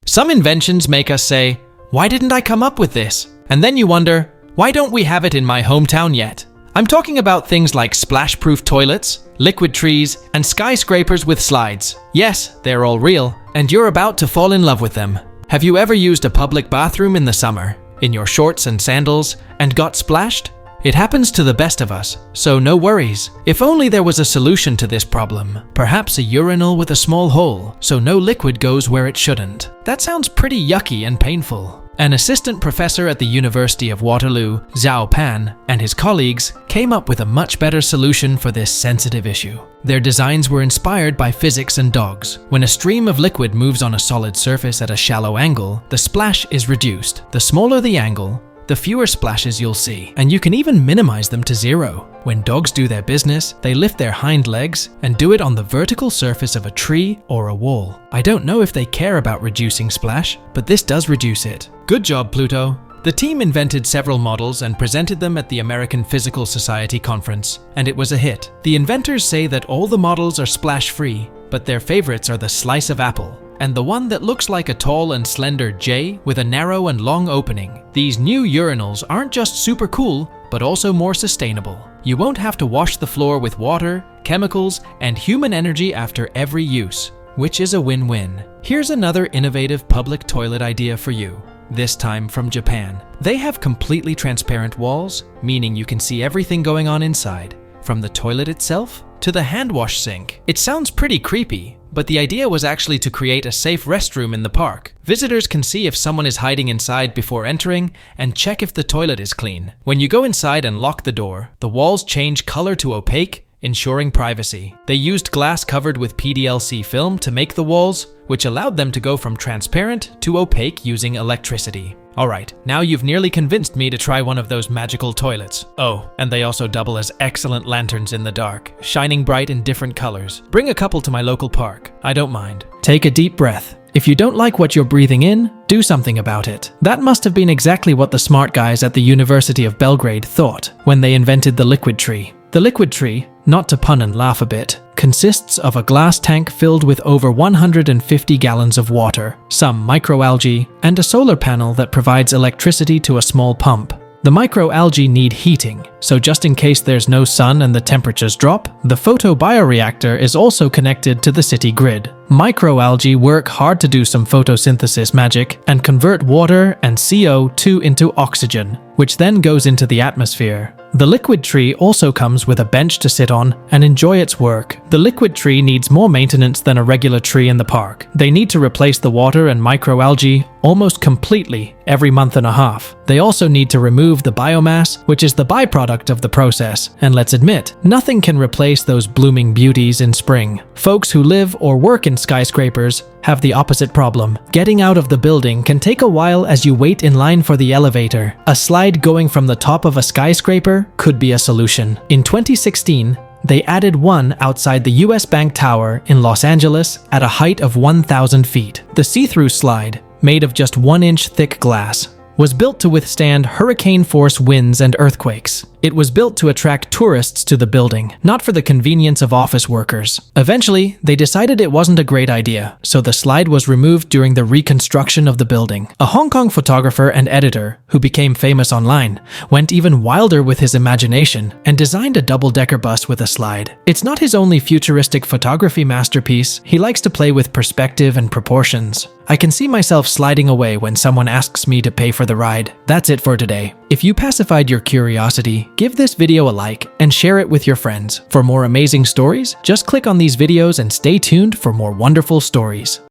Some inventions make us say, why didn't I come up with this? And then you wonder, why don't we have it in my hometown yet? I'm talking about things like splash-proof toilets, liquid trees, and skyscrapers with slides. Yes, they're all real, and you're about to fall in love with them. Have you ever used a public bathroom in the summer, in your shorts and sandals, and got splashed? It happens to the best of us, so no worries. If only there was a solution to this problem. Perhaps a urinal with a small hole, so no liquid goes where it shouldn't. That sounds pretty yucky and painful. An assistant professor at the University of Waterloo, Zhao Pan, and his colleagues came up with a much better solution for this sensitive issue. Their designs were inspired by physics and dogs. When a stream of liquid moves on a solid surface at a shallow angle, the splash is reduced. The smaller the angle, the fewer splashes you'll see, and you can even minimize them to zero. When dogs do their business, they lift their hind legs and do it on the vertical surface of a tree or a wall. I don't know if they care about reducing splash, but this does reduce it. Good job, Pluto. The team invented several models and presented them at the American Physical Society conference, and it was a hit. The inventors say that all the models are splash-free, but their favorites are the slice of apple and the one that looks like a tall and slender J with a narrow and long opening. These new urinals aren't just super cool, but also more sustainable. You won't have to wash the floor with water, chemicals, and human energy after every use, which is a win-win. Here's another innovative public toilet idea for you, this time from Japan. They have completely transparent walls, meaning you can see everything going on inside, from the toilet itself to the hand wash sink. It sounds pretty creepy, but the idea was actually to create a safe restroom in the park. Visitors can see if someone is hiding inside before entering and check if the toilet is clean. When you go inside and lock the door, the walls change color to opaque, ensuring privacy. They used glass covered with PDLC film to make the walls, which allowed them to go from transparent to opaque using electricity. Alright, now you've nearly convinced me to try one of those magical toilets. Oh, and they also double as excellent lanterns in the dark, shining bright in different colors. Bring a couple to my local park. I don't mind. Take a deep breath. If you don't like what you're breathing in, do something about it. That must have been exactly what the smart guys at the University of Belgrade thought when they invented the liquid tree. The liquid tree, not to pun and laugh a bit, consists of a glass tank filled with over 150 gallons of water, some microalgae, and a solar panel that provides electricity to a small pump. The microalgae need heating, so just in case there's no sun and the temperatures drop, the photobioreactor is also connected to the city grid. Microalgae work hard to do some photosynthesis magic and convert water and CO2 into oxygen, which then goes into the atmosphere. The liquid tree also comes with a bench to sit on and enjoy its work. The liquid tree needs more maintenance than a regular tree in the park. They need to replace the water and microalgae almost completely every month and a half. They also need to remove the biomass, which is the byproduct of the process. And let's admit, nothing can replace those blooming beauties in spring. Folks who live or work in skyscrapers have the opposite problem. Getting out of the building can take a while as you wait in line for the elevator. A slide going from the top of a skyscraper could be a solution. In 2016, they added one outside the US Bank Tower in Los Angeles at a height of 1,000 feet. The see-through slide, made of just 1-inch thick glass, was built to withstand hurricane-force winds and earthquakes. It was built to attract tourists to the building, not for the convenience of office workers. Eventually, they decided it wasn't a great idea, so the slide was removed during the reconstruction of the building. A Hong Kong photographer and editor, who became famous online, went even wilder with his imagination and designed a double-decker bus with a slide. It's not his only futuristic photography masterpiece. He likes to play with perspective and proportions. I can see myself sliding away when someone asks me to pay for the ride. That's it for today. If you pacified your curiosity, give this video a like and share it with your friends. For more amazing stories, just click on these videos and stay tuned for more wonderful stories.